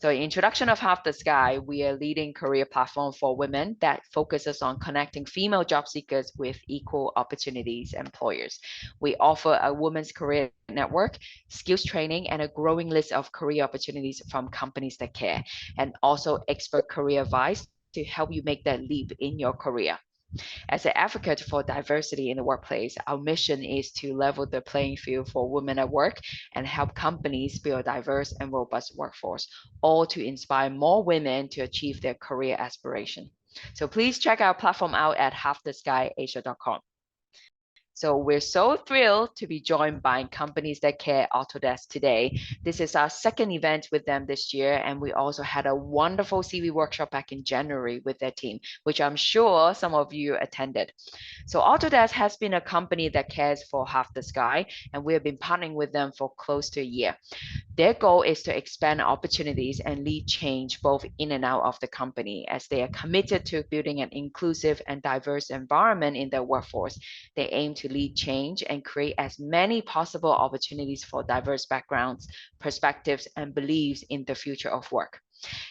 So introduction of Half the Sky, we are a leading career platform for women that focuses on connecting female job seekers with equal opportunities employers. We offer a women's career network, skills training, and a growing list of career opportunities from companies that care, and also expert career advice to help you make that leap in your career. As an advocate for diversity in the workplace, our mission is to level the playing field for women at work and help companies build a diverse and robust workforce, all to inspire more women to achieve their career aspiration. So please check our platform out at halftheskyAsia.com. So we're so thrilled to be joined by Companies That Care Autodesk today. This is our second event with them this year, and we also had a wonderful CV workshop back in January with their team, which I'm sure some of you attended. So Autodesk has been a company that cares for Half the Sky, and we have been partnering with them for close to a year. Their goal is to expand opportunities and lead change both in and out of the company, as they are committed to building an inclusive and diverse environment in their workforce. They aim to lead change and create as many possible opportunities for diverse backgrounds, perspectives, and beliefs in the future of work.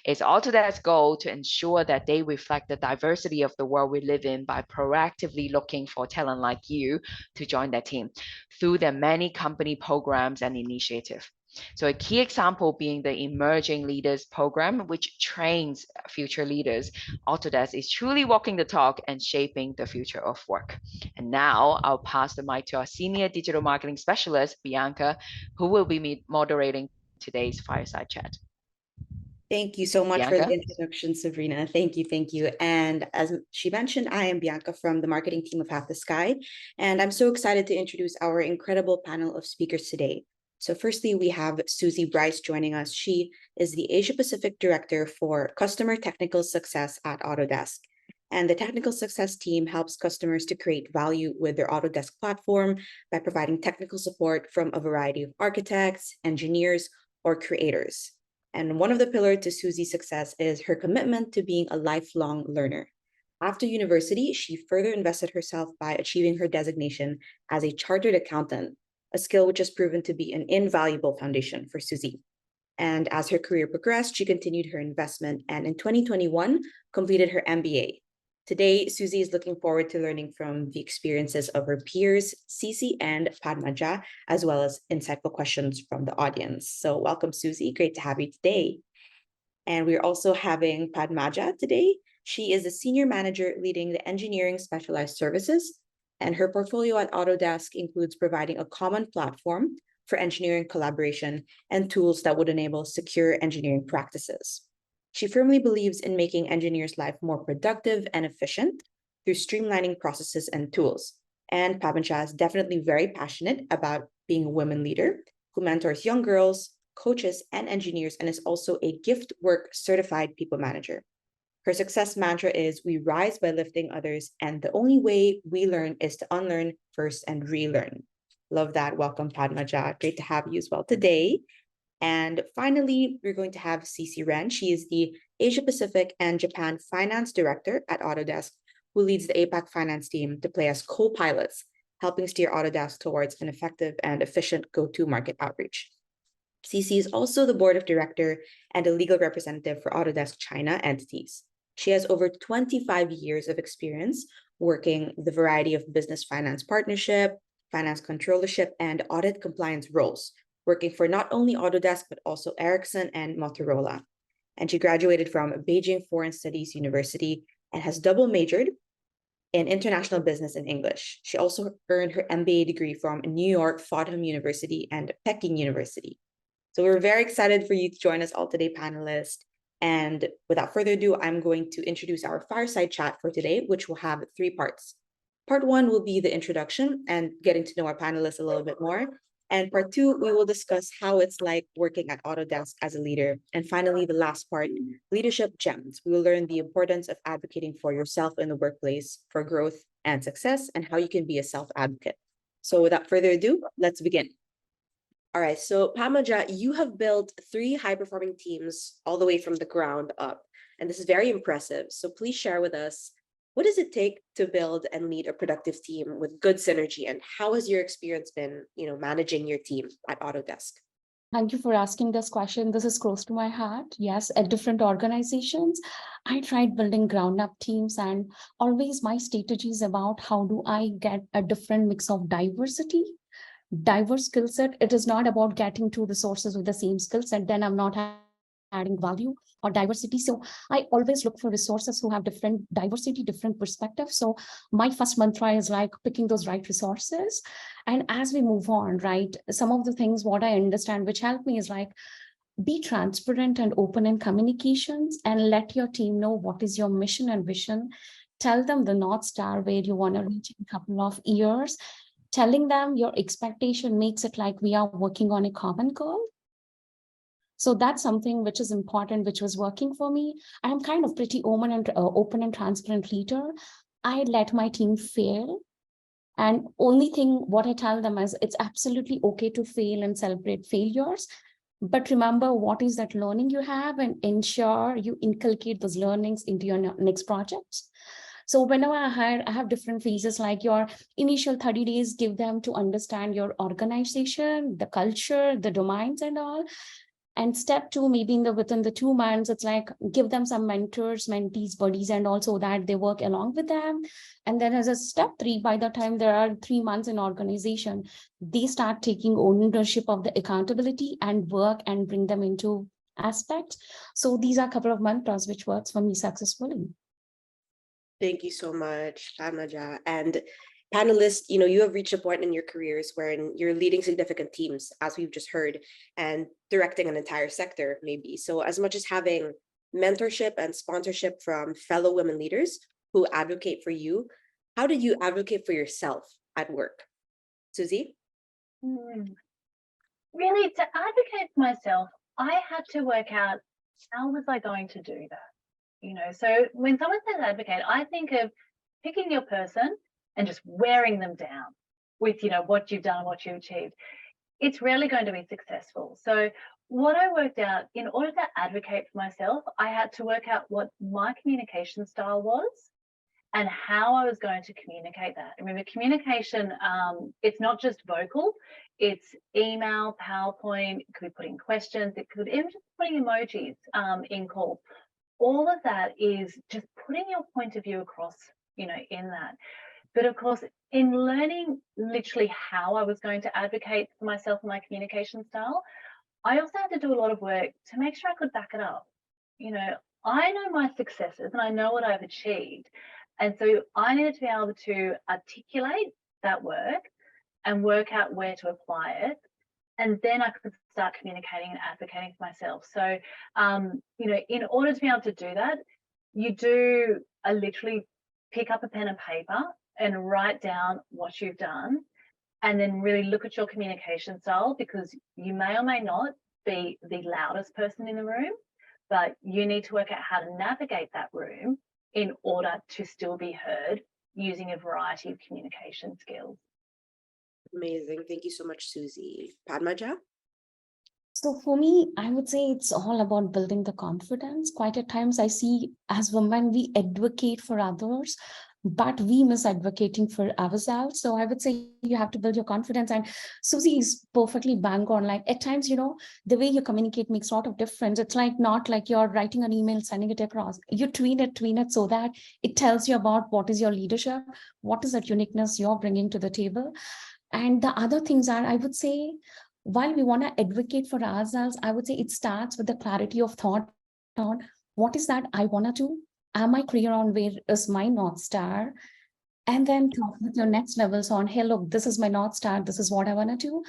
It's Autodesk's goal to ensure that they reflect the diversity of the world we live in by proactively looking for talent like you to join their team through their many company programs and initiatives. So a key example being the Emerging Leaders Program, which trains future leaders. Autodesk is truly walking the talk and shaping the future of work. And now I'll pass the mic to our Senior Digital Marketing Specialist, Bianca, who will be moderating today's fireside chat. Thank you so much for the Bianca? introduction, Sabrina. Thank you, thank you. And as she mentioned, I am Bianca from the marketing team of Half the Sky, and I'm so excited to introduce our incredible panel of speakers today. So firstly, we have Suzi Bryce joining us. She is the Asia Pacific Director for Customer Technical Success at Autodesk. And the technical success team helps customers to create value with their Autodesk platform by providing technical support from a variety of architects, engineers, or creators. And one of the pillars to Suzi's success is her commitment to being a lifelong learner. After university, she further invested herself by achieving her designation as a chartered accountant, a skill which has proven to be an invaluable foundation for Suzi. And as her career progressed, she continued her investment and in 2021 completed her MBA. Today, Suzi is looking forward to learning from the experiences of her peers, Sissi and Padmaja, as well as insightful questions from the audience. So welcome, Suzi. Great to have you today. And we're also having Padmaja today. She is the senior manager leading the engineering specialized services, and her portfolio at Autodesk includes providing a common platform for engineering collaboration and tools that would enable secure engineering practices. She firmly believes in making engineers' life more productive and efficient through streamlining processes and tools. And Padmaja is definitely very passionate about being a women leader who mentors young girls, coaches, and engineers, and is also a gift work certified people manager. Her success mantra is, "We rise by lifting others, and the only way we learn is to unlearn first and relearn." Love that. Welcome, Padmaja. Great to have you as well today. And finally, we're going to have Sissi Ren. She is the Asia Pacific and Japan Finance Director at Autodesk, who leads the APAC finance team to play as co-pilots, helping steer Autodesk towards an effective and efficient go-to-market outreach. Sissi is also the board of director and a legal representative for Autodesk China entities. She has over 25 years of experience working the variety of business finance partnership, finance controllership, and audit compliance roles, working for not only Autodesk, but also Ericsson and Motorola. And she graduated from Beijing Foreign Studies University and has double majored in international business and English. She also earned her MBA degree from New York Fordham University and Peking University. So we're very excited for you to join us all today, panelists. And without further ado, I'm going to introduce our fireside chat for today, which will have 3 parts. Part 1 will be the introduction and getting to know our panelists a little bit more. And part 2, we will discuss how it's like working at Autodesk as a leader. And finally, the last part, leadership gems. We will learn the importance of advocating for yourself in the workplace for growth and success, and how you can be a self-advocate. So without further ado, let's begin. All right, so Padmaja, you have built 3 high-performing teams all the way from the ground up, and this is very impressive. So please share with us, what does it take to build and lead a productive team with good synergy, and how has your experience been, managing your team at Autodesk? Thank you for asking this question. This is close to my heart. Yes, at different organizations, I tried building ground up teams, and always my strategy is about how do I get a different mix of diversity, diverse skill set. It is not about getting two resources with the same skill set, then I'm not adding value or diversity. So I always look for resources who have different diversity, different perspectives. So my first mantra is like picking those right resources. And as we move on, right, some of the things what I understand which help me is like be transparent and open in communications and let your team know what is your mission and vision. Tell them the North Star where you want to reach in a couple of years. Telling them your expectation makes it like we are working on a common goal. So that's something which is important, which was working for me. I'm kind of pretty open and transparent leader. I let my team fail. And only thing what I tell them is it's absolutely okay to fail and celebrate failures. But remember what is that learning you have and ensure you inculcate those learnings into your next projects. So whenever I hire, I have different phases like your initial 30 days, give them to understand your organization, the culture, the domains and all. And step two, maybe within the 2 months, it's like give them some mentors, mentees, buddies, and also that they work along with them. And then as a step three, by the time there are 3 months in organization, they start taking ownership of the accountability and work and bring them into aspects. So these are a couple of mantras which works for me successfully. Thank you so much, Padmaja. And panelists, you have reached a point in your careers wherein you're leading significant teams, as we've just heard, and directing an entire sector, maybe. So as much as having mentorship and sponsorship from fellow women leaders who advocate for you, how did you advocate for yourself at work? Suzi? Really, to advocate for myself, I had to work out how was I going to do that? So when someone says advocate, I think of picking your person and just wearing them down with, what you've done, what you've achieved. It's rarely going to be successful. So what I worked out, in order to advocate for myself, I had to work out what my communication style was and how I was going to communicate that. Remember, communication, it's not just vocal, it's email, PowerPoint, it could be putting questions, it could even just putting emojis in calls. All of that is just putting your point of view across, in that. But of course, in learning literally how I was going to advocate for myself and my communication style, I also had to do a lot of work to make sure I could back it up. I know my successes and I know what I've achieved. And so I needed to be able to articulate that work and work out where to apply it. And then I could start communicating and advocating for myself. So, in order to be able to do that, you do literally pick up a pen and paper and write down what you've done, and then really look at your communication style, because you may or may not be the loudest person in the room, but you need to work out how to navigate that room in order to still be heard using a variety of communication skills. Amazing. Thank you so much, Suzi. Padmaja? So for me, I would say it's all about building the confidence. Quite at times I see as women, we advocate for others, but we miss advocating for ourselves. So I would say you have to build your confidence. And Suzi is perfectly bang on. Like at times, the way you communicate makes a lot of difference. It's like not like you're writing an email, sending it across. You tween it so that it tells you about what is your leadership, what is that uniqueness you're bringing to the table. And the other things are, I would say, while we want to advocate for ourselves, I would say it starts with the clarity of thought on what is that I want to do? Am I clear on where is my North Star? And then talk with your next levels on, hey, look, this is my North Star. This is what I want to do.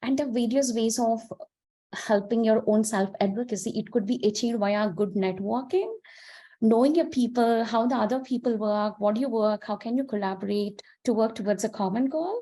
And the various ways of helping your own self-advocacy. It could be achieved via good networking, knowing your people, how the other people work, what you work, how can you collaborate to work towards a common goal,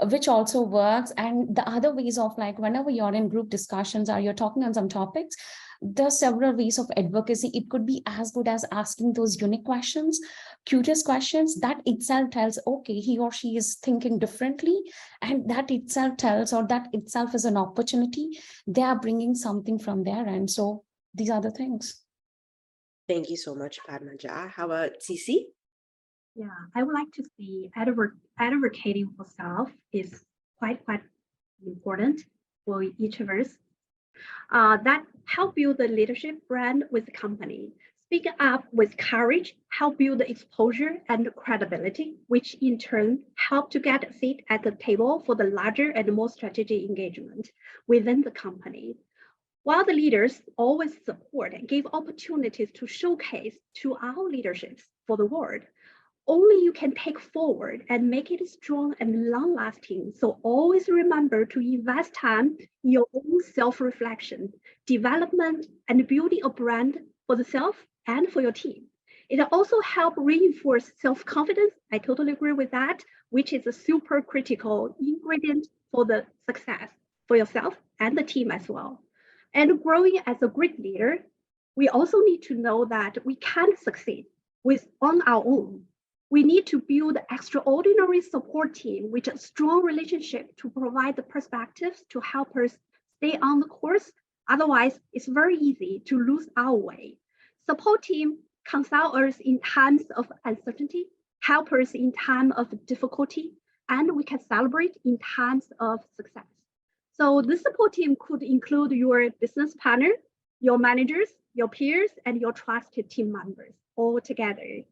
which also works. And the other ways of like, whenever you're in group discussions or you're talking on some topics, there are several ways of advocacy. It could be as good as asking those unique questions, curious questions. That itself tells, okay, he or she is thinking differently. And that itself tells, or that itself is an opportunity. They are bringing something from there. And so these are the things. Thank you so much, Padmaja. How about Sissi? Yeah, I would like to see advocating for self is quite important. for each of us that help build the leadership brand with the company. Speaking up with courage help build the exposure and credibility, which in turn help to get a seat at the table for the larger and more strategic engagement within the company. While the leaders always support and give opportunities to showcase to our leaderships for the world, only you can take forward and make it strong and long-lasting. So always remember to invest time in your own self-reflection, development, and building a brand for the self and for your team. It also helps reinforce self-confidence. I totally agree with that, which is a super critical ingredient for the success for yourself and the team as well. And growing as a great leader, we also need to know that we can't succeed on our own. We need to build an extraordinary support team with a strong relationship to provide the perspectives to help us stay on the course. Otherwise, it's very easy to lose our way. Support team consult us in times of uncertainty, help us in time of difficulty, and we can celebrate in times of success. So this support team could include your business partner, your managers, your peers, and your trusted team members all together.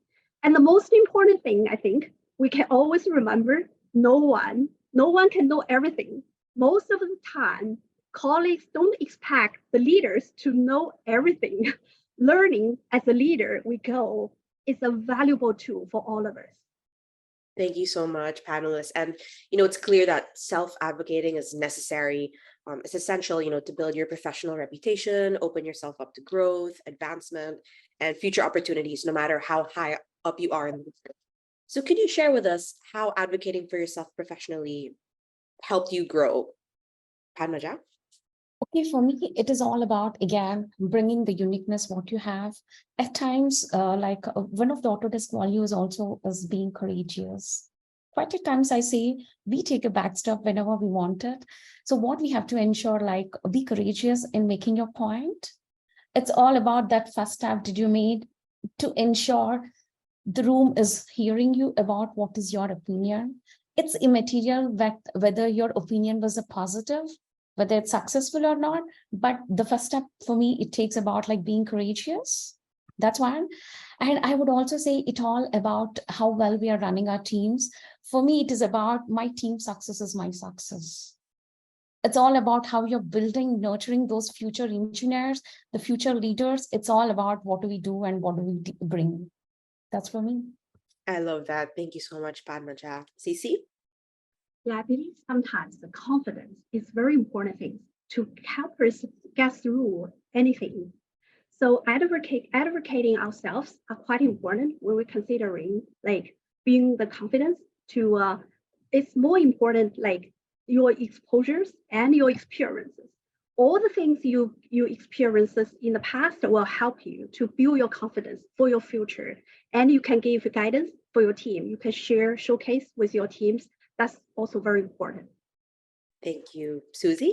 And the most important thing, I think, we can always remember, no one can know everything. Most of the time, colleagues don't expect the leaders to know everything. Learning as a leader we go is a valuable tool for all of us. Thank you so much, panelists. And, it's clear that self-advocating is necessary. It's essential, to build your professional reputation, open yourself up to growth, advancement, and future opportunities, no matter how high up you are in the business. So could you share with us how advocating for yourself professionally helped you grow? Padmaja? Okay, for me, it is all about, again, bringing the uniqueness, what you have. At times, one of the Autodesk values also is being courageous. Quite at times I say, we take a back step whenever we want it. So what we have to ensure, be courageous in making your point. It's all about that first step did you made to ensure the room is hearing you about what is your opinion. It's immaterial whether your opinion was a positive, whether it's successful or not, but the first step for me, it takes about being courageous. That's one. And I would also say it all about how well we are running our teams. For me, it is about my team success is my success. It's all about how you're building, nurturing those future engineers, the future leaders. It's all about what do we do and what do we bring. That's for me. I love that. Thank you so much, Padmaja. Sissi? Yeah, I believe sometimes the confidence is very important thing to help us get through anything. So advocating ourselves are quite important when we're considering being the confidence to, it's more important your exposures and your experiences. All the things you experiences in the past will help you to build your confidence for your future. And you can give guidance for your team. You can showcase with your teams. That's also very important. Thank you. Suzi?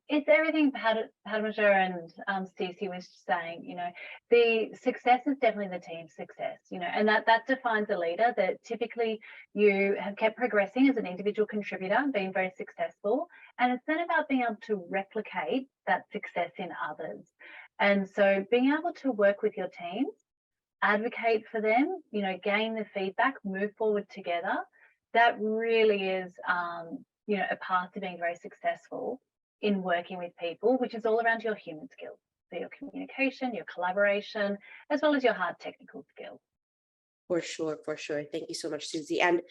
It's everything Padmaja and Sissi was saying, the success is definitely the team's success, and that defines a leader, that typically you have kept progressing as an individual contributor, being very successful. And it's then about being able to replicate that success in others. And so being able to work with your teams, advocate for them, gain the feedback, move forward together, that really is, a path to being very successful in working with people, which is all around your human skills. So your communication, your collaboration, as well as your hard technical skills. For sure, for sure. Thank you so much, Suzi. And,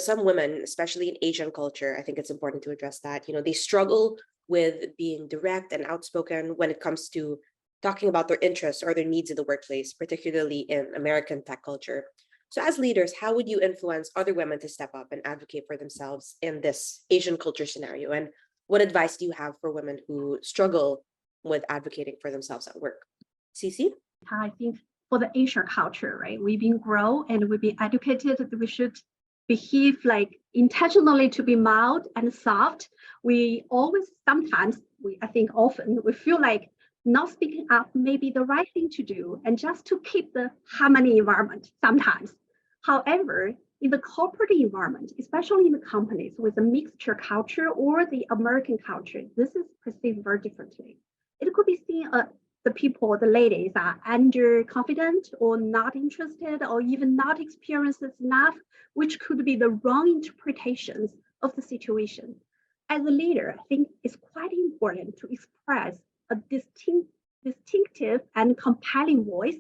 some women, especially in Asian culture, I think it's important to address that, they struggle with being direct and outspoken when it comes to talking about their interests or their needs in the workplace, particularly in American tech culture. So as leaders, how would you influence other women to step up and advocate for themselves in this Asian culture scenario? And what advice do you have for women who struggle with advocating for themselves at work? Sissi? I think for the Asian culture, right, we've been grown and we've been educated that we should behave intentionally to be mild and soft. We always, sometimes, I think often, we feel like not speaking up may be the right thing to do and just to keep the harmony environment sometimes. However, In the corporate environment, especially in the companies with a mixture culture or the American culture, this is perceived very differently. It could be seen the people, the ladies are underconfident or not interested or even not experienced enough, which could be the wrong interpretations of the situation. As a leader, I think it's quite important to express a distinctive and compelling voice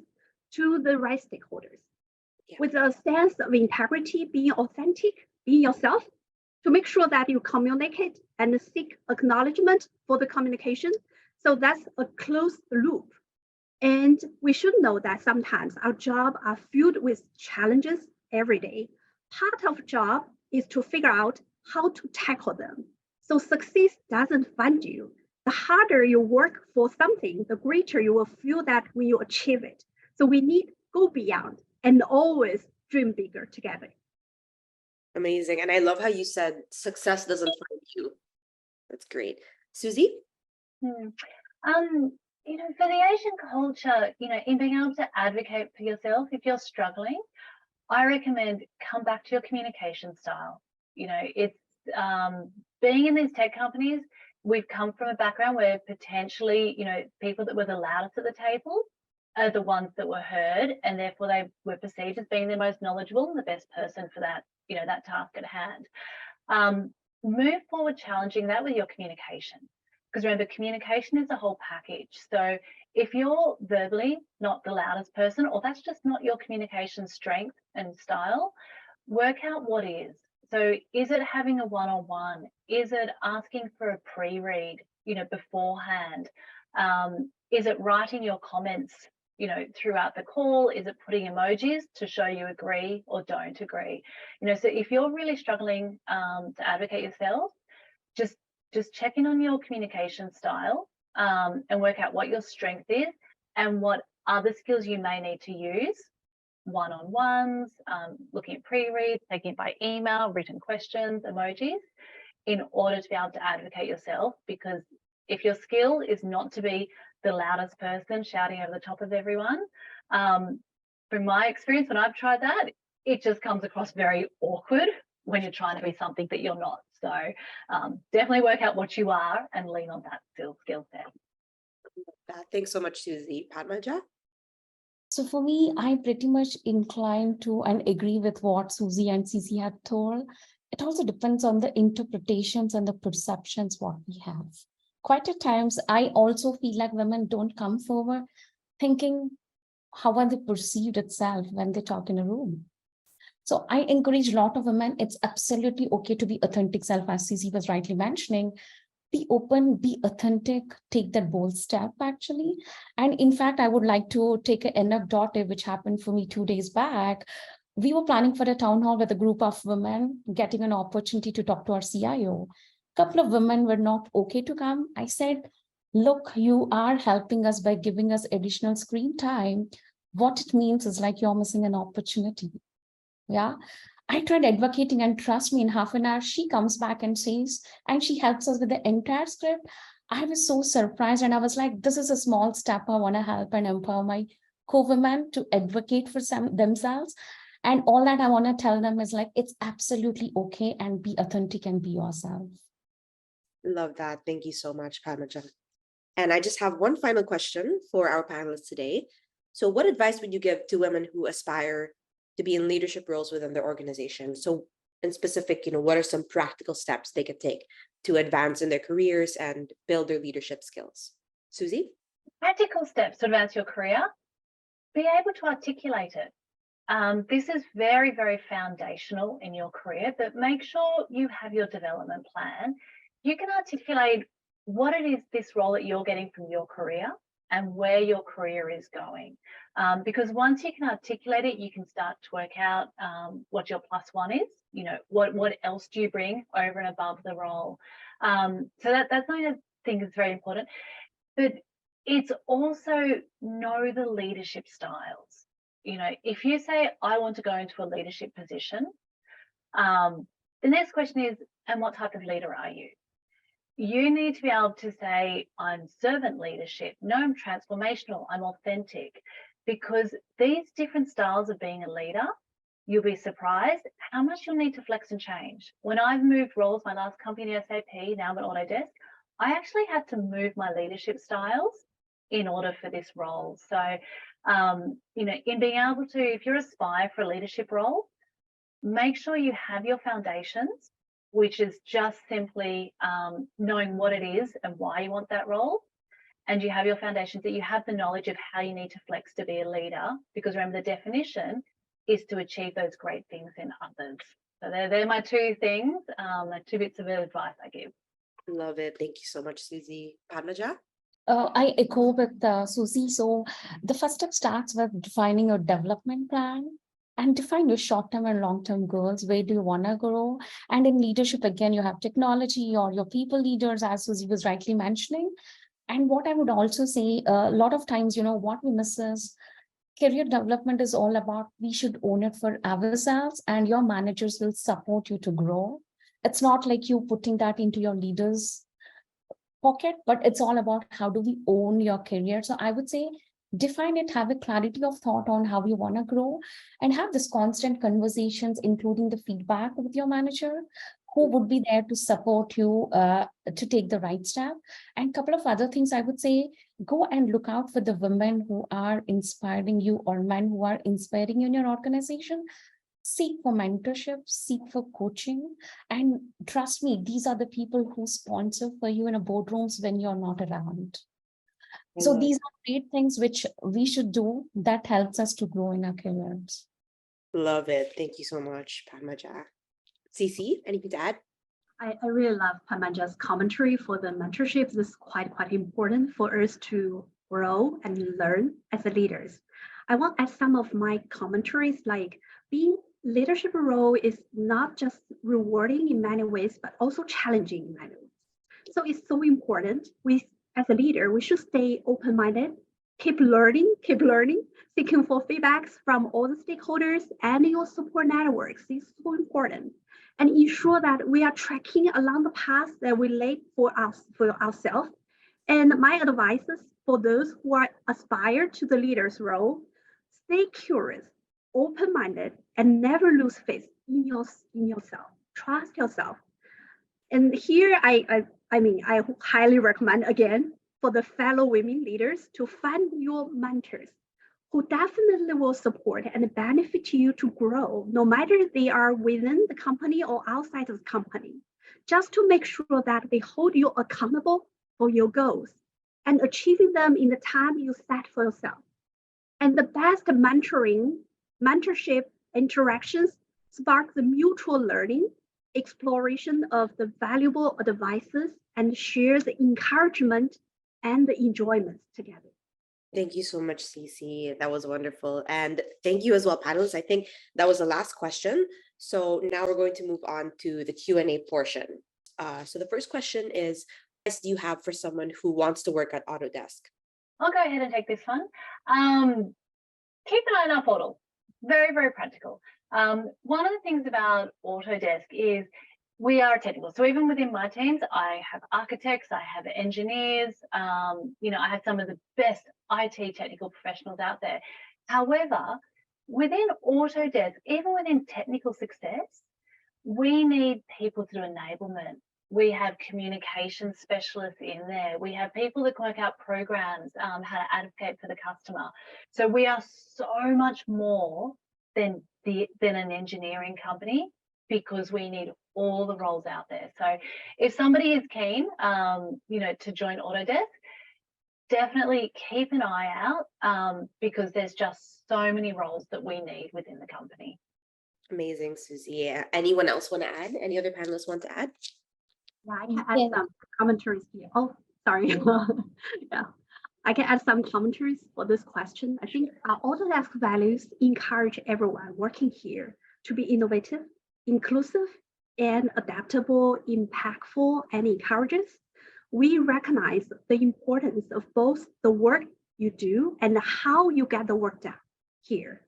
to the right stakeholders. Yeah. With a sense of integrity, being authentic, being yourself, to make sure that you communicate and seek acknowledgement for the communication. So that's a closed loop. And we should know that sometimes our jobs are filled with challenges every day. Part of job is to figure out how to tackle them. So success doesn't find you. The harder you work for something, the greater you will feel that when you achieve it. So we need to go beyond and always dream bigger together. Amazing. And I love how you said success doesn't find you. That's great. Suzi? You know, for the Asian culture, you know, in being able to advocate for yourself, if you're struggling, I recommend come back to your communication style. You know, it's being in these tech companies, we've come from a background where potentially, you know, people that were the loudest at the table are the ones that were heard, and therefore they were perceived as being the most knowledgeable and the best person for that, you know, that task at hand. Move forward challenging that with your communication. Because remember, communication is a whole package. So if you're verbally not the loudest person, or that's just not your communication strength and style, work out what is. So is it having a one-on-one? Is it asking for a pre-read, you know, beforehand? Is it writing your comments, you know, throughout the call? Is it putting emojis to show you agree or don't agree? You know, so if you're really struggling to advocate yourself, just check in on your communication style and work out what your strength is and what other skills you may need to use, one-on-ones, looking at pre-reads, taking it by email, written questions, emojis, in order to be able to advocate yourself. Because if your skill is not to be the loudest person shouting over the top of everyone, from my experience, when I've tried that, it just comes across very awkward when you're trying to be something that you're not. So definitely work out what you are and lean on that skill set. Thanks so much, Suzi. Padmaja? So for me, I pretty much incline to and agree with what Suzi and Sissi had told. It also depends on the interpretations and the perceptions what we have. Quite at times, I also feel like women don't come forward thinking how are they perceived itself when they talk in a room. So I encourage a lot of women, it's absolutely okay to be authentic self, as Sissi was rightly mentioning. Be open, be authentic, take that bold step actually. And in fact, I would like to take an anecdote which happened for me 2 days back. We were planning for a town hall with a group of women, getting an opportunity to talk to our CIO. A couple of women were not okay to come. I said, look, you are helping us by giving us additional screen time. What it means is like you're missing an opportunity. Yeah, I tried advocating, and trust me, in half an hour, she comes back and says, and she helps us with the entire script. I was so surprised, and I was like, this is a small step. I want to help and empower my co-women to advocate for themselves. And all that I want to tell them is like, it's absolutely okay, and be authentic and be yourself. Love that. Thank you so much, Padmaja. And I just have one final question for our panelists today. So what advice would you give to women who aspire to be in leadership roles within their organization? So in specific, you know, what are some practical steps they could take to advance in their careers and build their leadership skills? Suzi? Practical steps to advance your career, be able to articulate it. This is very, very foundational in your career, but make sure you have your development plan. You can articulate what it is, this role that you're getting from your career and where your career is going. Because once you can articulate it, you can start to work out what your +1 is, you know, what else do you bring over and above the role. So that's something I think is very important. But it's also know the leadership styles. You know, if you say, I want to go into a leadership position, the next question is, and what type of leader are you? You need to be able to say, I'm servant leadership. No, I'm transformational. I'm authentic. Because these different styles of being a leader you'll be surprised how much you'll need to flex and change. When I've moved roles, my last company, SAP, now I'm at Autodesk, I actually had to move my leadership styles in order for this role. So, you know, in being able to, if you're aspire for a leadership role, make sure you have your foundations, which is just simply knowing what it is and why you want that role. And you have your foundations, that you have the knowledge of how you need to flex to be a leader, because remember, the definition is to achieve those great things in others. So they're my two things, two bits of advice I give. Love it. Thank you so much, Suzi. Padmaja? I echo with Suzi. So the first step starts with defining your development plan and define your short-term and long-term goals. Where do you want to grow? And in leadership, again, you have technology or your people leaders, as Suzi was rightly mentioning. And what I would also say, a lot of times, you know, what we miss is career development is all about, we should own it for ourselves, and your managers will support you to grow. It's not like you putting that into your leaders' pocket, but it's all about how do we own your career. So I would say define it, have a clarity of thought on how you want to grow, and have this constant conversations, including the feedback with your manager, who would be there to support you to take the right step. And a couple of other things I would say, go and look out for the women who are inspiring you or men who are inspiring you in your organization. Seek for mentorship, seek for coaching, and trust me, these are the people who sponsor for you in a boardrooms when you're not around. So these are great things which we should do that helps us to grow in our careers. Love it. Thank you so much, Padmaja. Sissi, anything to add? I really love Padmaja's commentary for the mentorship. This is quite important for us to grow and learn as leaders. I want to add some of my commentaries, like being leadership role is not just rewarding in many ways, but also challenging in many ways. So it's so important. We, as a leader, we should stay open-minded, keep learning, seeking for feedbacks from all the stakeholders and your support networks. It's so important. And ensure that we are tracking along the path that we laid for ourselves. And my advice is for those who are aspire to the leader's role, stay curious, open-minded, and never lose faith in yourself. Trust yourself. And here, I highly recommend again for the fellow women leaders to find your mentors who definitely will support and benefit you to grow, no matter they are within the company or outside of the company, just to make sure that they hold you accountable for your goals and achieving them in the time you set for yourself. And the best mentorship interactions spark the mutual learning, exploration of the valuable advices, and share the encouragement and the enjoyment together. Thank you so much, Sissi. That was wonderful. And thank you as well, panelists. I think that was the last question. So now we're going to move on to the Q&A portion. So the first question is, what advice do you have for someone who wants to work at Autodesk? I'll go ahead and take this one. Keep an eye on our portal. Very practical. One of the things about Autodesk is we are technical. So even within my teams, I have architects, I have engineers, you know, I have some of the best IT technical professionals out there. However, within Autodesk, even within technical success, we need people to do enablement. We have communication specialists in there. We have people that can work out programs, how to advocate for the customer. So we are so much more than an engineering company, because we need all the roles out there. So if somebody is keen, you know, to join Autodesk, definitely keep an eye out, because there's just so many roles that we need within the company. Amazing, Suzi. Anyone else want to add? Any other panelists want to add? Yeah, I can add some commentaries here. Oh, sorry. Yeah, I can add some commentaries for this question. I think Autodesk values encourage everyone working here to be innovative, inclusive, and adaptable, impactful, and encourages. We recognize the importance of both the work you do and how you get the work done here.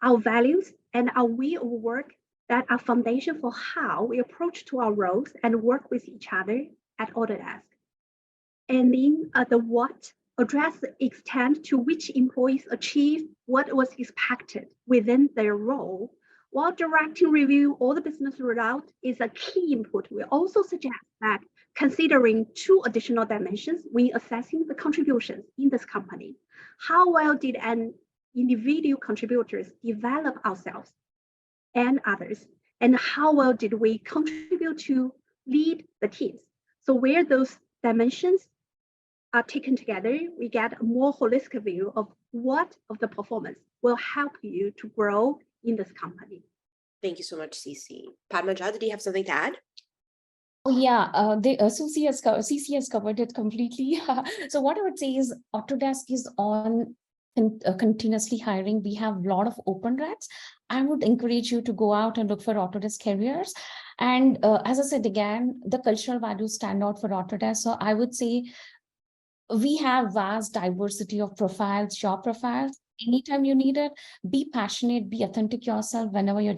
Our values and our way of work that are foundation for how we approach to our roles and work with each other at Autodesk. And then the what address the extent to which employees achieve what was expected within their role, While directing review or the business rollout is a key input, we also suggest that considering two additional dimensions when assessing the contributions in this company. How well did an individual contributors develop ourselves and others? And how well did we contribute to lead the teams? So where those dimensions are taken together, we get a more holistic view of what of the performance will help you to grow in this company. Thank you so much, Sissi. Padmaja, did you have something to add? Oh, yeah, Suzi Sissi has covered it completely. So what I would say is Autodesk is on continuously hiring. We have a lot of open recs. I would encourage you to go out and look for Autodesk careers. And as I said again, the cultural values stand out for Autodesk. So I would say we have vast diversity of profiles, job profiles. Anytime you need it, be passionate, be authentic yourself whenever you're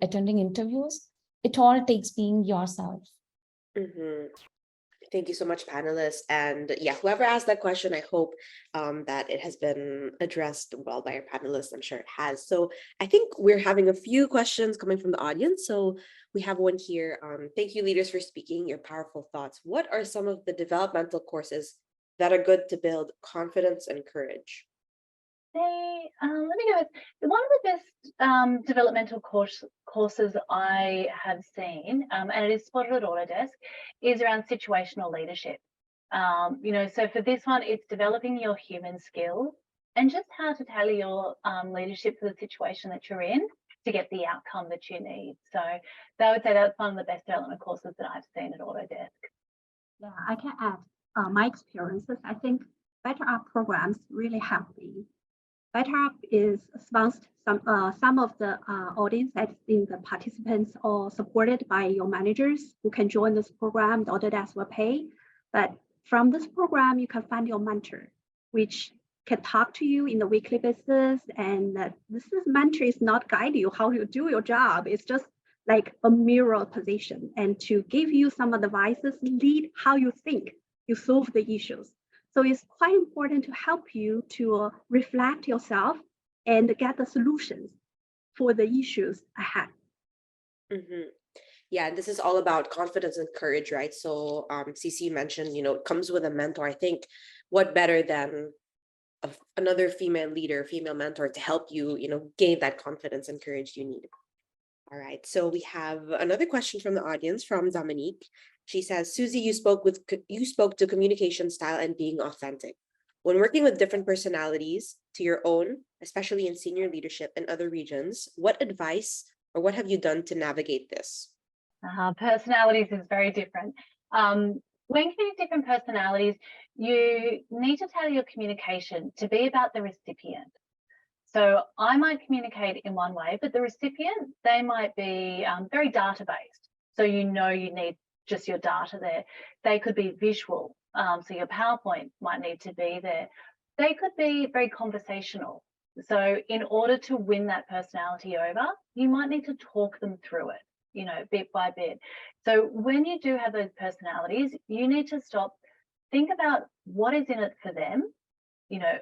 attending interviews. It all takes being yourself. Mm-hmm. Thank you so much, panelists. And yeah, whoever asked that question, I hope that it has been addressed well by our panelists. I'm sure it has. So I think we're having a few questions coming from the audience. So we have one here. Thank you, leaders, for speaking your powerful thoughts. What are some of the developmental courses that are good to build confidence and courage? Let me go with one of the best developmental courses I have seen, and it is spotted at Autodesk, is around situational leadership. So for this one, it's developing your human skills and just how to tailor your leadership for the situation that you're in to get the outcome that you need. So I would say that's one of the best development courses that I've seen at Autodesk. Yeah, I can add my experiences. I think Better Up programs really help me. Better Up is sponsored some of the audience, I think the participants are supported by your managers who can join this program. The Autodesk will pay, but from this program you can find your mentor, which can talk to you in the weekly basis. And this mentor is not guide you how you do your job. It's just like a mirror position and to give you some advices, lead how you think you solve the issues. So it's quite important to help you to reflect yourself and get the solutions for the issues ahead. Mm-hmm. Yeah, this is all about confidence and courage, right? So Sissi mentioned, it comes with a mentor. I think what better than another female leader, female mentor to help you, gain that confidence and courage you need. All right, so we have another question from the audience from Dominique. She says, Suzi, you spoke to communication style and being authentic. When working with different personalities to your own, especially in senior leadership in other regions, what advice or what have you done to navigate this? Personalities is very different. When communicating different personalities, you need to tailor your communication to be about the recipient. So I might communicate in one way, but the recipient, they might be very data-based. So you need just your data there. They could be visual. So your PowerPoint might need to be there. They could be very conversational. So in order to win that personality over, you might need to talk them through it, bit by bit. So when you do have those personalities, you need to stop, think about what is in it for them.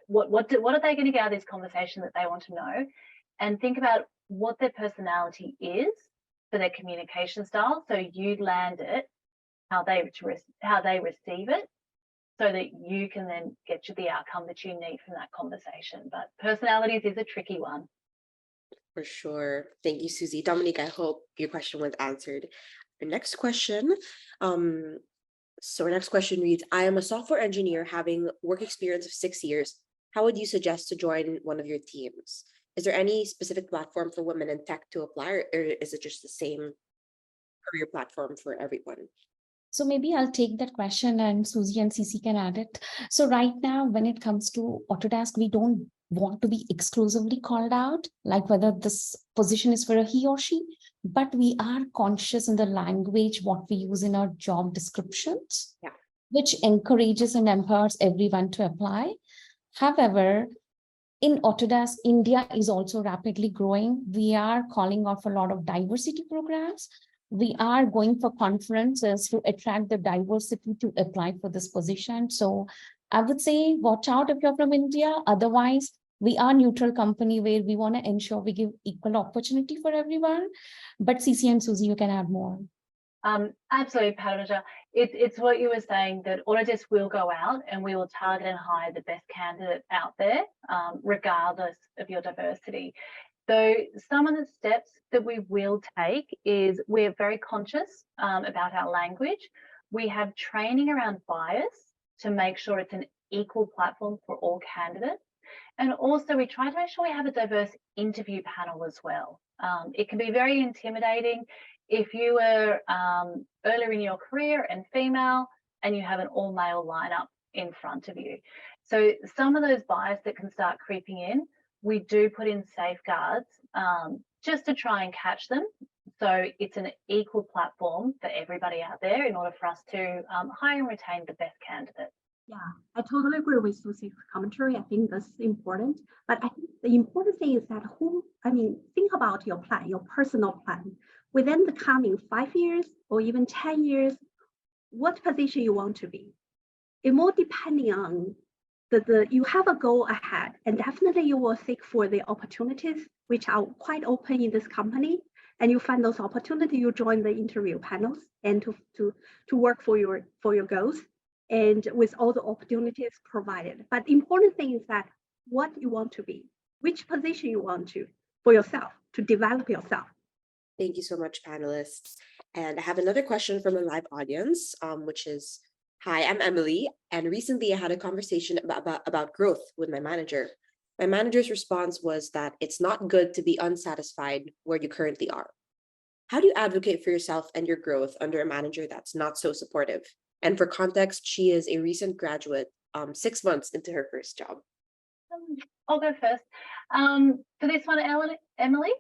What are they going to get out of this conversation that they want to know, and think about what their personality is for their communication style. So you land it how they receive it, so that you can then get you the outcome that you need from that conversation. But personalities is a tricky one. For sure. Thank you, Suzi. Dominique, I hope your question was answered. Our next question. So our next question reads, I am a software engineer having work experience of 6 years. How would you suggest to join one of your teams? Is there any specific platform for women in tech to apply, or is it just the same career platform for everyone? So maybe I'll take that question and Suzi and Sissi can add it. So right now, when it comes to Autodesk, we don't want to be exclusively called out, like whether this position is for a he or she, but we are conscious in the language, what we use in our job descriptions, which encourages and empowers everyone to apply. However, in Autodesk, India is also rapidly growing. We are calling out for a lot of diversity programs. We are going for conferences to attract the diversity to apply for this position. So I would say, watch out if you're from India. Otherwise, We are neutral company where we want to ensure we give equal opportunity for everyone. But Sissi and Suzi, you can add more. Absolutely, Padmaja. It's what you were saying, that Autodesk will go out and we will target and hire the best candidate out there, regardless of your diversity. So some of the steps that we will take is we're very conscious about our language. We have training around bias to make sure it's an equal platform for all candidates. And also we try to make sure we have a diverse interview panel as well. It can be very intimidating if you were earlier in your career and female and you have an all-male lineup in front of you. So some of those bias that can start creeping in, we do put in safeguards just to try and catch them. So it's an equal platform for everybody out there in order for us to hire and retain the best candidate. Yeah, I totally agree with Suzi's commentary. I think that's important. But I think the important thing is that think about your plan, your personal plan. Within the coming 5 years or even 10 years, what position you want to be. It more depending on you have a goal ahead, and definitely you will seek for the opportunities which are quite open in this company, and you find those opportunities, you join the interview panels and to work for your goals and with all the opportunities provided. But the important thing is that what you want to be, which position you want to for yourself, to develop yourself. Thank you so much, panelists. And I have another question from a live audience, which is, hi, I'm Emily. And recently I had a conversation about growth with my manager. My manager's response was that it's not good to be unsatisfied where you currently are. How do you advocate for yourself and your growth under a manager that's not so supportive? And for context, she is a recent graduate, 6 months into her first job. I'll go first. For this one, Emily,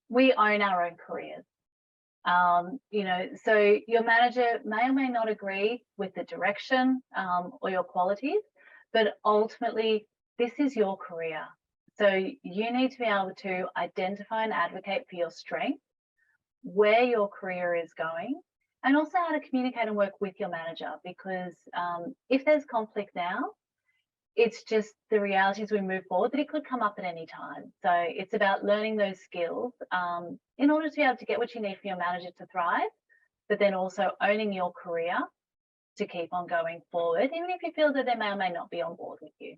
we own our own careers. So your manager may or may not agree with the direction or your qualities, but ultimately this is your career. So you need to be able to identify and advocate for your strengths, where your career is going, and also how to communicate and work with your manager, because if there's conflict now, it's just the reality as we move forward that it could come up at any time. So it's about learning those skills in order to be able to get what you need for your manager to thrive, but then also owning your career to keep on going forward, even if you feel that they may or may not be on board with you.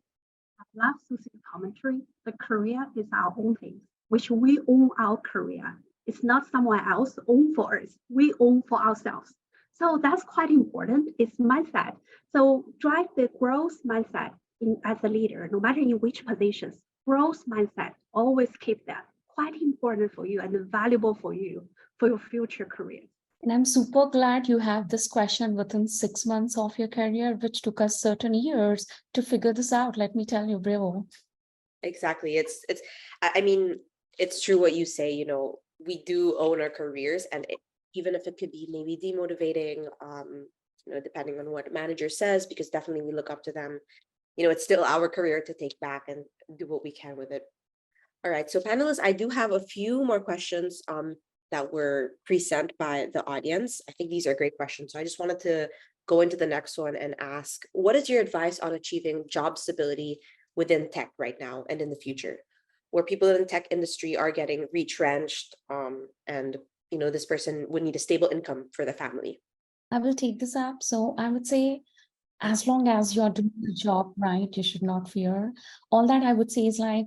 I love Suzi's commentary. The career is our own thing, which we own our career. It's not someone else own for us. We own for ourselves. So that's quite important. It's mindset. So drive the growth mindset as a leader, no matter in which positions. Growth mindset, always keep that quite important for you and valuable for you for your future career. And I'm super glad you have this question within 6 months of your career, which took us certain years to figure this out. Let me tell you, bravo. Exactly. It's true what you say, we do own our careers, and even if it could be maybe demotivating, depending on what manager says, because definitely we look up to them, it's still our career to take back and do what we can with it. All right. So panelists, I do have a few more questions that were present by the audience. I think these are great questions. So I just wanted to go into the next one and ask, what is your advice on achieving job stability within tech right now and in the future, where people in the tech industry are getting retrenched and this person would need a stable income for the family? I will take this up. So I would say, as long as you're doing the job right, you should not fear. All that I would say is like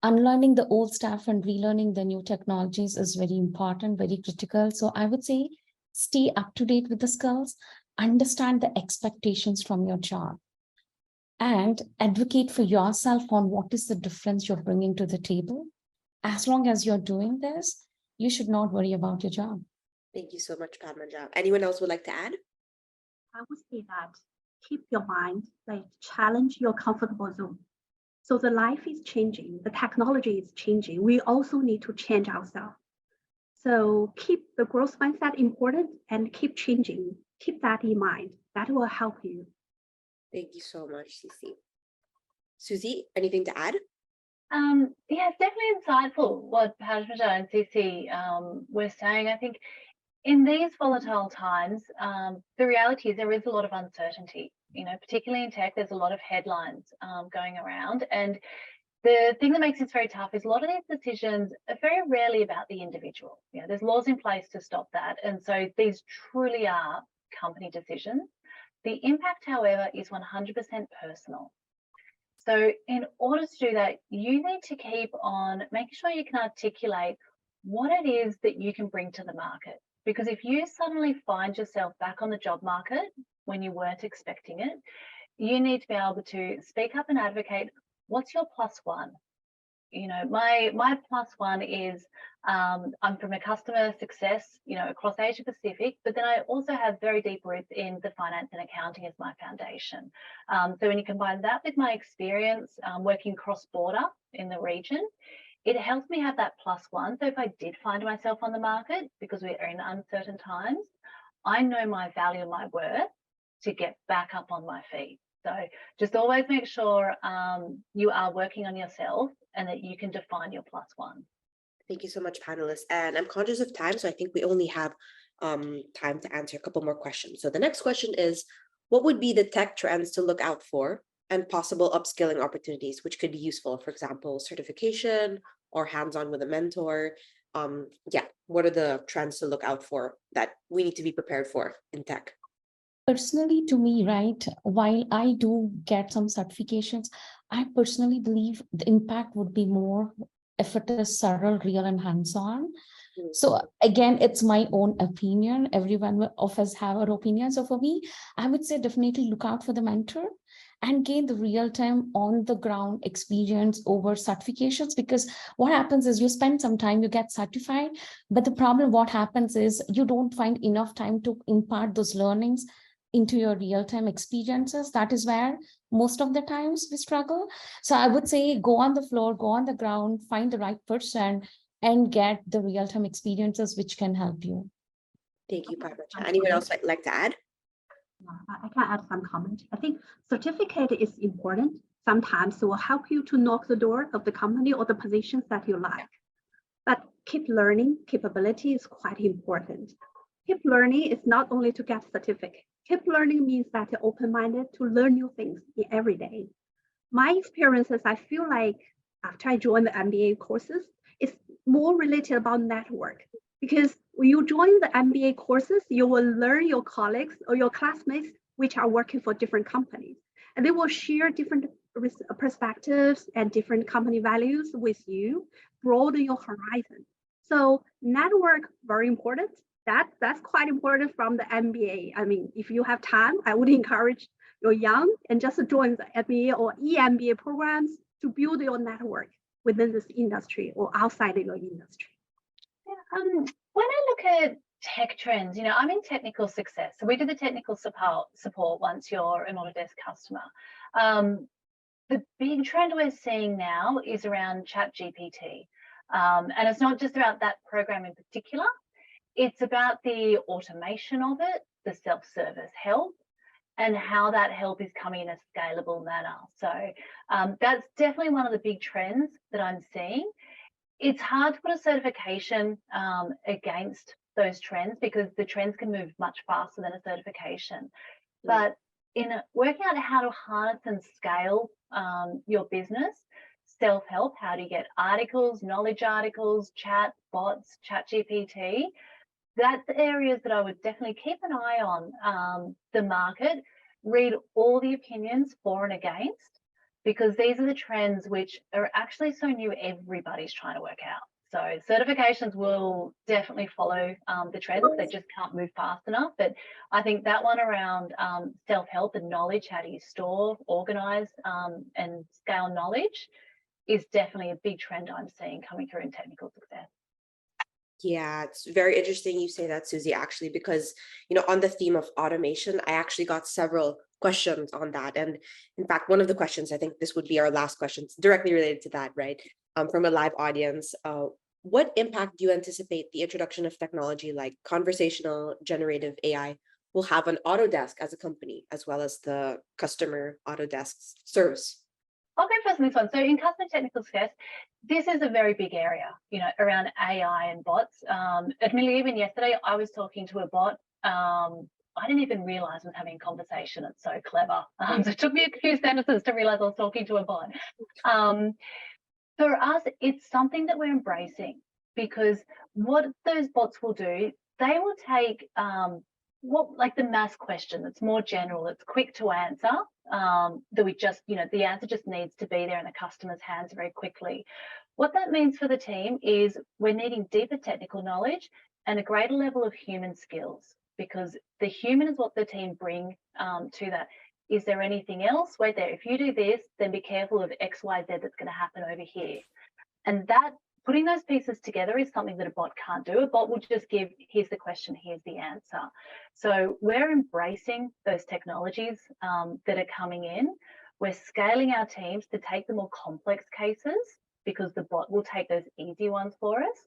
unlearning the old stuff and relearning the new technologies is very important, very critical. So I would say stay up to date with the skills, understand the expectations from your job, and advocate for yourself on what is the difference you're bringing to the table. As long as you're doing this, you should not worry about your job. Thank you so much, Padmaja. Anyone else would like to add? I would say that keep your mind, challenge your comfortable zone. So the life is changing, the technology is changing. We also need to change ourselves. So keep the growth mindset important and keep changing. Keep that in mind. That will help you. Thank you so much, Sissi. Suzi, anything to add? Yeah, it's definitely insightful what Padmaja and Sissi were saying. I think in these volatile times, the reality is there is a lot of uncertainty. Particularly in tech, there's a lot of headlines going around, and The thing that makes this very tough is a lot of these decisions are very rarely about the individual. You know, there's laws in place to stop that. And so these truly are company decisions. The impact, however, is 100% personal. So in order to do that, you need to keep on making sure you can articulate what it is that you can bring to the market. Because if you suddenly find yourself back on the job market when you weren't expecting it, you need to be able to speak up and advocate. What's your plus one? You know, my plus one is I'm from a customer success, you know, across Asia Pacific, but then I also have very deep roots in the finance and accounting as my foundation. So when you combine that with my experience working cross-border in the region, it helps me have that plus one. So if I did find myself on the market, because we are in uncertain times, I know my value and my worth to get back up on my feet. So just always make sure you are working on yourself and that you can define your plus one. Thank you so much, panelists. And I'm conscious of time, so I think we only have time to answer a couple more questions. So the next question is, what would be the tech trends to look out for and possible upskilling opportunities, which could be useful, for example, certification or hands-on with a mentor? Yeah, what are the trends to look out for that we need to be prepared for in tech? Personally, to me, right, while I do get some certifications, I personally believe the impact would be more if it is subtle, real, and hands-on. So again, it's my own opinion. Everyone of us have our opinion. So for me, I would say definitely look out for the mentor and gain the real-time on-the-ground experience over certifications, because what happens is you spend some time, you get certified, but the problem, what happens is you don't find enough time to impart those learnings into your real-time experiences. That is where most of the times we struggle. So I would say go on the floor, go on the ground, find the right person, and get the real-time experiences which can help you. Thank you, Padmaja. Anyone else like to add? I can add some comment. I think certificate is important. Sometimes it will help you to knock the door of the company or the positions that you like. But keep learning capability is quite important. Keep learning is not only to get certificate. Keep learning means that you're open-minded to learn new things in every day. My experiences, I feel like after I joined the MBA courses, it's more related about network. Because when you join the MBA courses, you will learn your colleagues or your classmates, which are working for different companies. And they will share different perspectives and different company values with you, broaden your horizon. So network, very important. That's quite important from the MBA. I mean, if you have time, I would encourage you're young and just join the MBA or EMBA programs to build your network within this industry or outside of your industry. Yeah, when I look at tech trends, you know, I'm in technical success. So we do the technical support once you're an Autodesk customer. The big trend we're seeing now is around ChatGPT. And it's not just about that program in particular. It's about the automation of it, the self-service help, and how that help is coming in a scalable manner. So that's definitely one of the big trends that I'm seeing. It's hard to put a certification against those trends because the trends can move much faster than a certification. But in working out how to harness and scale your business, self-help, how do you get articles, knowledge articles, chat, bots, ChatGPT, that's areas that I would definitely keep an eye on the market, read all the opinions for and against, because these are the trends which are actually so new, everybody's trying to work out. So certifications will definitely follow the trends. They just can't move fast enough. But I think that one around self-help and knowledge, how do you store, organize and scale knowledge is definitely a big trend I'm seeing coming through in technical success. Yeah, it's very interesting you say that, Suzi, actually, because, you know, on the theme of automation, I actually got several questions on that. And in fact, one of the questions, I think this would be our last question, directly related to that, right? From a live audience, what impact do you anticipate the introduction of technology like conversational generative AI will have on Autodesk as a company, as well as the customer Autodesk serves? I'll go first on this one. So in customer technical success, this is a very big area, you know, around AI and bots. Admittedly, even yesterday, I was talking to a bot. I didn't even realize I was having a conversation. It's so clever. So it took me a few sentences to realize I was talking to a bot. For us, it's something that we're embracing, because what those bots will do, they will take like the mass question that's more general, it's quick to answer, that we just, the answer just needs to be there in the customer's hands very quickly. What that means for the team is we're needing deeper technical knowledge and a greater level of human skills, because the human is what the team bring to that. Is there anything else? Wait there, if you do this, then be careful of X, Y, Z that's going to happen over here. And that, putting those pieces together is something that a bot can't do. A bot will just give, here's the question, here's the answer. So we're embracing those technologies that are coming in. We're scaling our teams to take the more complex cases, because the bot will take those easy ones for us.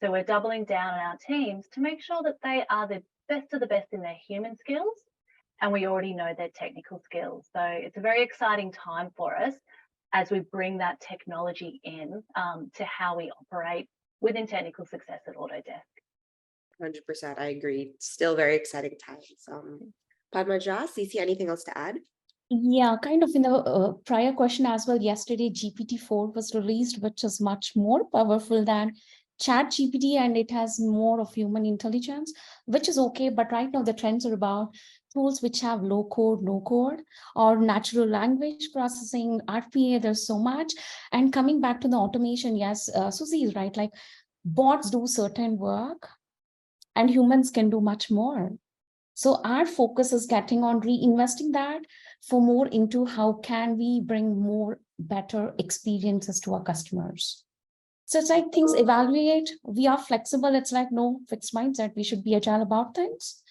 So we're doubling down on our teams to make sure that they are the best of the best in their human skills, and we already know their technical skills. So it's a very exciting time for us as we bring that technology in to how we operate within technical success at Autodesk. 100%, I agree. Still very exciting times. Padmaja, Sissi, anything else to add? Yeah, kind of in the prior question as well, yesterday GPT-4 was released, which is much more powerful than ChatGPT, and it has more of human intelligence, which is okay. But right now the trends are about tools which have low code, no code, or natural language processing, RPA, there's so much. And coming back to the automation, yes, Suzi is right, like bots do certain work and humans can do much more. So our focus is getting on reinvesting that for more into how can we bring more better experiences to our customers. So it's like things evaluate, we are flexible. It's like no fixed mindset. We should be agile about things.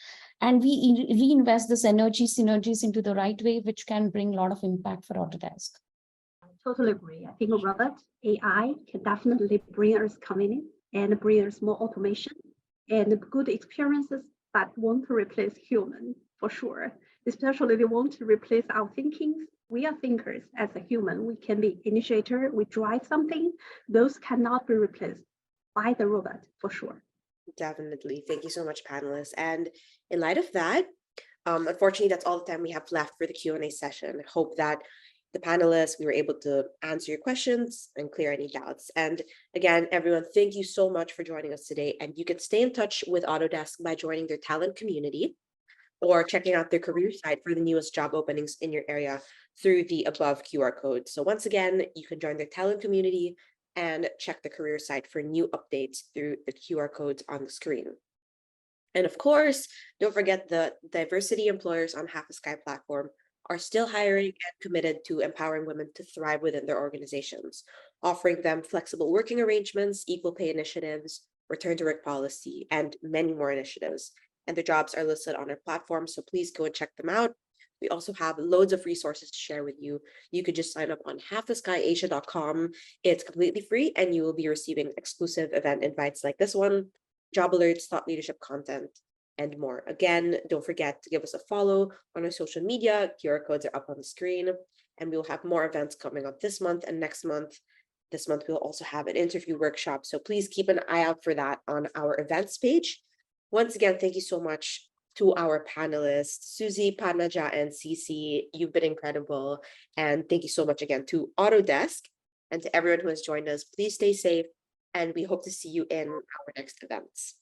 And we reinvest this energy synergies into the right way, which can bring a lot of impact for Autodesk. Totally agree. I think Robert, AI can definitely bring us convenience and bring us more automation and good experiences, but won't replace human for sure. Especially they want to replace our thinking. We are thinkers as a human. We can be initiator, we drive something. Those cannot be replaced by the robot for sure. Definitely. Thank you so much, panelists. And in light of that, unfortunately, that's all the time we have left for the Q&A session. I hope that the panelists, we were able to answer your questions and clear any doubts. And again, everyone, thank you so much for joining us today. And you can stay in touch with Autodesk by joining their talent community or checking out their career site for the newest job openings in your area through the above QR code. So once again, you can join their talent community and check the career site for new updates through the QR codes on the screen. And of course, don't forget the diversity employers on Half a Sky platform are still hiring and committed to empowering women to thrive within their organizations, offering them flexible working arrangements, equal pay initiatives, return to work policy, and many more initiatives. And the jobs are listed on our platform, so please go and check them out. We also have loads of resources to share with you. You could just sign up on halftheskyasia.com. It's completely free, and you will be receiving exclusive event invites like this one, job alerts, thought leadership content, and more. Again, don't forget to give us a follow on our social media. QR codes are up on the screen, and we'll have more events coming up this month and next month. This month, we'll also have an interview workshop, so please keep an eye out for that on our events page. Once again, thank you so much to our panelists, Suzi, Padmaja, and Sissi. You've been incredible. And thank you so much again to Autodesk and to everyone who has joined us. Please stay safe, and we hope to see you in our next events.